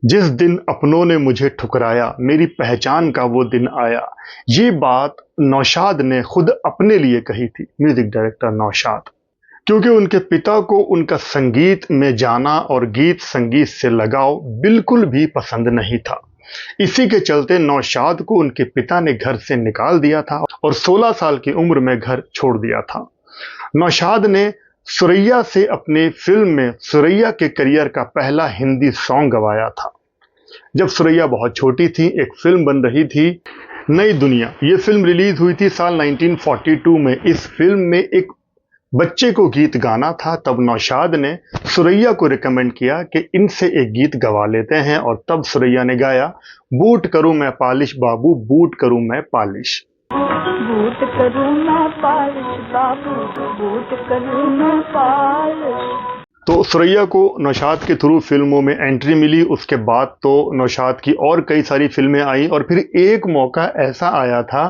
जिस दिन अपनों ने मुझे ठुकराया, मेरी पहचान का वो दिन आया। ये बात नौशाद ने खुद अपने लिए कही थी, म्यूजिक डायरेक्टर नौशाद। क्योंकि उनके पिता को उनका संगीत में जाना और गीत संगीत से लगाव बिल्कुल भी पसंद नहीं था। इसी के चलते नौशाद को उनके पिता ने घर से निकाल दिया था और 16 साल की उम्र में घर छोड़ दिया था। नौशाद ने सुरैया से अपनी फिल्म में सुरैया के करियर का पहला हिंदी सॉन्ग गवाया था। जब सुरैया बहुत छोटी थी, एक फिल्म बन रही थी नई दुनिया। ये फिल्म रिलीज हुई थी साल 1942 में। इस फिल्म में एक बच्चे को गीत गाना था। तब नौशाद ने सुरैया को रिकमेंड किया कि इनसे एक गीत गवा लेते हैं, और तब सुरैया ने गाया, बूट करूं मैं पालिश बाबू, बूट करूं मैं पालिश। बूट करूं मैं पालिश बाबू, बूट करूं मैं पालिश। तो सुरैया को नौशाद के थ्रू फिल्मों में एंट्री मिली। उसके बाद तो नौशाद की और कई सारी फिल्में आई, और फिर एक मौका ऐसा आया था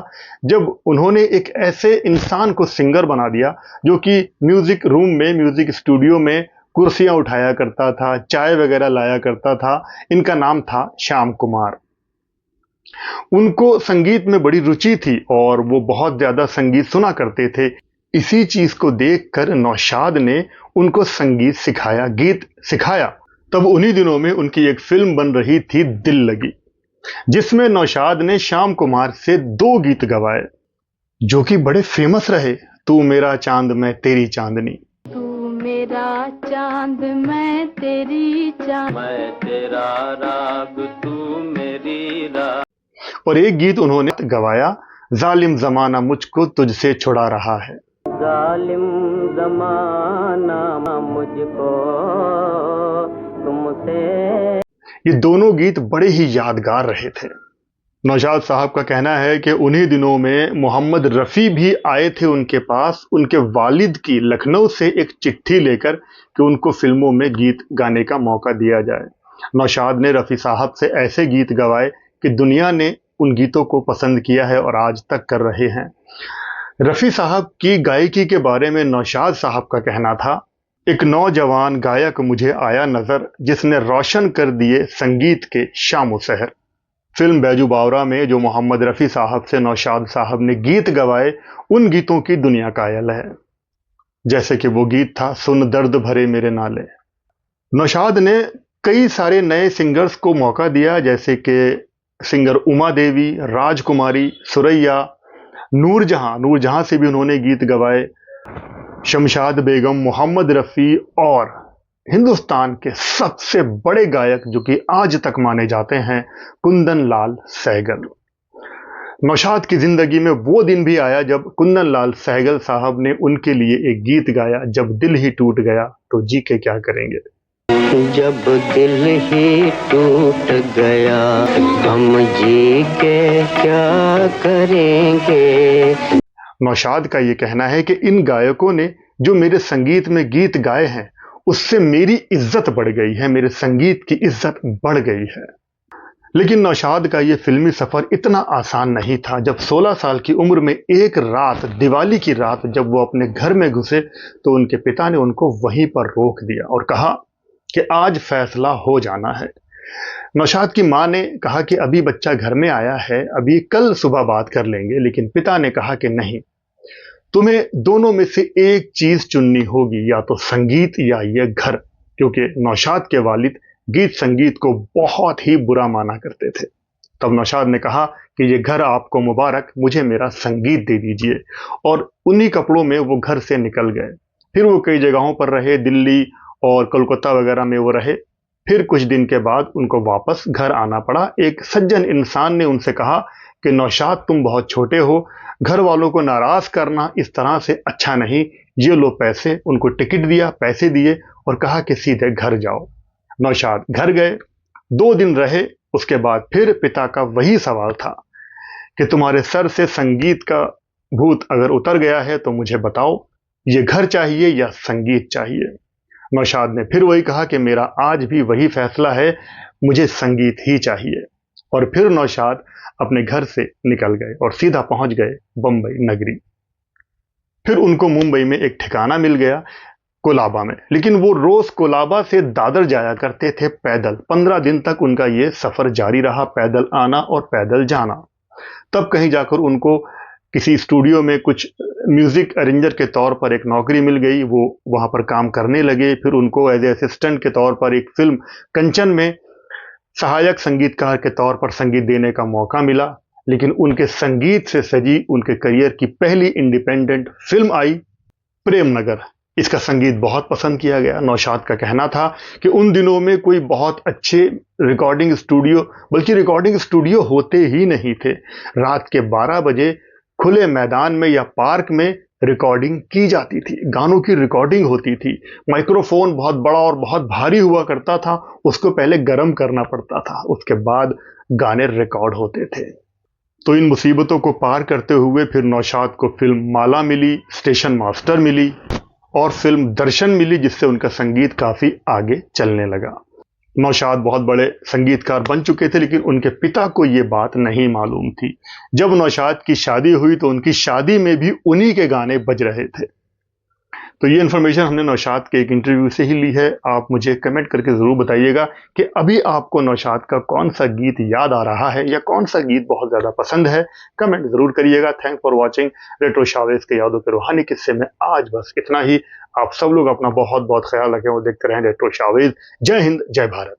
जब उन्होंने एक ऐसे इंसान को सिंगर बना दिया जो कि म्यूजिक रूम में, म्यूजिक स्टूडियो में कुर्सियां उठाया करता था, चाय वगैरह लाया करता था। इनका नाम था श्याम कुमार। उनको संगीत में बड़ी रुचि थी और वो बहुत ज्यादा संगीत सुना करते थे। इसी चीज को देखकर नौशाद ने उनको संगीत सिखाया, गीत सिखाया। तब उन्हीं दिनों में उनकी एक फिल्म बन रही थी दिल लगी, जिसमें नौशाद ने श्याम कुमार से 2 गीत गवाए जो कि बड़े फेमस रहे। तू मेरा चांद मैं तेरी चांदनी, तू मेरा चांद मैं तेरी चांद, मैं तेरा राग तू मेरी राग। और एक गीत उन्होंने गवाया, जालिम जमाना मुझको तुझसे छुड़ा रहा है। जालिम ज़माना मुझको तुमसे। ये दोनों गीत बड़े ही यादगार रहे थे। नौशाद साहब का कहना है कि उन्हीं दिनों में मोहम्मद रफ़ी भी आए थे उनके पास, उनके वालिद की लखनऊ से एक चिट्ठी लेकर कि उनको फिल्मों में गीत गाने का मौका दिया जाए। नौशाद ने रफ़ी साहब से ऐसे गीत गवाए कि दुनिया ने उन गीतों को पसंद किया है और आज तक कर रहे हैं। रफ़ी साहब की गायकी के बारे में नौशाद साहब का कहना था, एक नौजवान गायक मुझे आया नजर, जिसने रोशन कर दिए संगीत के शामो शहर। फिल्म बैजू बावरा में जो मोहम्मद रफ़ी साहब से नौशाद साहब ने गीत गवाए, उन गीतों की दुनिया कायल है। जैसे कि वो गीत था, सुन दर्द भरे मेरे नाले। नौशाद ने कई सारे नए सिंगर्स को मौका दिया, जैसे कि सिंगर उमा देवी, राजकुमारी, सुरैया, नूरजहां से भी उन्होंने गीत गवाए, शमशाद बेगम, मोहम्मद रफ़ी, और हिंदुस्तान के सबसे बड़े गायक जो कि आज तक माने जाते हैं, कुंदन लाल सहगल। नौशाद की जिंदगी में वो दिन भी आया जब कुंदन लाल सहगल साहब ने उनके लिए एक गीत गाया, जब दिल ही टूट गया तो जी के क्या करेंगे। जब दिल ही टूट गया हम जी के क्या करेंगे। नौशाद का ये कहना है कि इन गायकों ने जो मेरे संगीत में गीत गाए हैं, उससे मेरी इज्जत बढ़ गई है, मेरे संगीत की इज्जत बढ़ गई है। लेकिन नौशाद का ये फिल्मी सफर इतना आसान नहीं था। जब 16 साल की उम्र में एक रात, दिवाली की रात, जब वो अपने घर में घुसे तो उनके पिता ने उनको वहीं पर रोक दिया और कहा कि आज फैसला हो जाना है। नौशाद की मां ने कहा कि अभी बच्चा घर में आया है, अभी कल सुबह बात कर लेंगे। लेकिन पिता ने कहा कि नहीं, तुम्हें दोनों में से एक चीज चुननी होगी, या तो संगीत या ये घर। क्योंकि नौशाद के वालिद गीत संगीत को बहुत ही बुरा माना करते थे। तब नौशाद ने कहा कि ये घर आपको मुबारक, मुझे मेरा संगीत दे दीजिए। और उन्हीं कपड़ों में वो घर से निकल गए। फिर वो कई जगहों पर रहे, दिल्ली और कोलकाता वगैरह में वो रहे। फिर कुछ दिन के बाद उनको वापस घर आना पड़ा। एक सज्जन इंसान ने उनसे कहा कि नौशाद, तुम बहुत छोटे हो, घर वालों को नाराज करना इस तरह से अच्छा नहीं, ये लो पैसे। उनको टिकट दिया, पैसे दिए और कहा कि सीधे घर जाओ। नौशाद घर गए, 2 दिन रहे। उसके बाद फिर पिता का वही सवाल था कि तुम्हारे सर से संगीत का भूत अगर उतर गया है तो मुझे बताओ, ये घर चाहिए या संगीत चाहिए। नौशाद ने फिर वही कहा कि मेरा आज भी वही फैसला है, मुझे संगीत ही चाहिए। और फिर नौशाद अपने घर से निकल गए और सीधा पहुंच गए बंबई नगरी। फिर उनको मुंबई में एक ठिकाना मिल गया। कोलाबा में, लेकिन वो रोज कोलाबा से दादर जाया करते थे पैदल। 15 दिन तक उनका ये सफर जारी रहा, पैदल आना और पैदल जाना। तब कहीं जाकर उनको किसी स्टूडियो में कुछ म्यूजिक अरेंजर के तौर पर एक नौकरी मिल गई। वो वहां पर काम करने लगे। फिर उनको एज ए असिस्टेंट के तौर पर एक फिल्म कंचन में सहायक संगीतकार के तौर पर संगीत देने का मौका मिला। लेकिन उनके संगीत से सजी उनके करियर की पहली इंडिपेंडेंट फिल्म आई प्रेमनगर। इसका संगीत बहुत पसंद किया गया। नौशाद का कहना था कि उन दिनों में कोई बहुत अच्छे रिकॉर्डिंग स्टूडियो, बल्कि रिकॉर्डिंग स्टूडियो होते ही नहीं थे। रात के 12 बजे खुले मैदान में या पार्क में रिकॉर्डिंग की जाती थी, गानों की रिकॉर्डिंग होती थी। माइक्रोफोन बहुत बड़ा और बहुत भारी हुआ करता था, उसको पहले गर्म करना पड़ता था, उसके बाद गाने रिकॉर्ड होते थे। तो इन मुसीबतों को पार करते हुए फिर नौशाद को फिल्म माला मिली, स्टेशन मास्टर मिली और फिल्म दर्शन मिली, जिससे उनका संगीत काफी आगे चलने लगा। नौशाद बहुत बड़े संगीतकार बन चुके थे, लेकिन उनके पिता को ये बात नहीं मालूम थी। जब नौशाद की शादी हुई तो उनकी शादी में भी उन्हीं के गाने बज रहे थे। तो ये इन्फॉर्मेशन हमने नौशाद के एक इंटरव्यू से ही ली है। आप मुझे कमेंट करके ज़रूर बताइएगा कि अभी आपको नौशाद का कौन सा गीत याद आ रहा है या कौन सा गीत बहुत ज़्यादा पसंद है। कमेंट ज़रूर करिएगा। थैंक्स फॉर वॉचिंग रेट्रो शावेज के यादों के रूहानी किस्से में आज बस इतना ही। आप सब लोग अपना बहुत बहुत ख्याल रखें और देखते रहें रेट्रो शावेज। जय हिंद, जय भारत।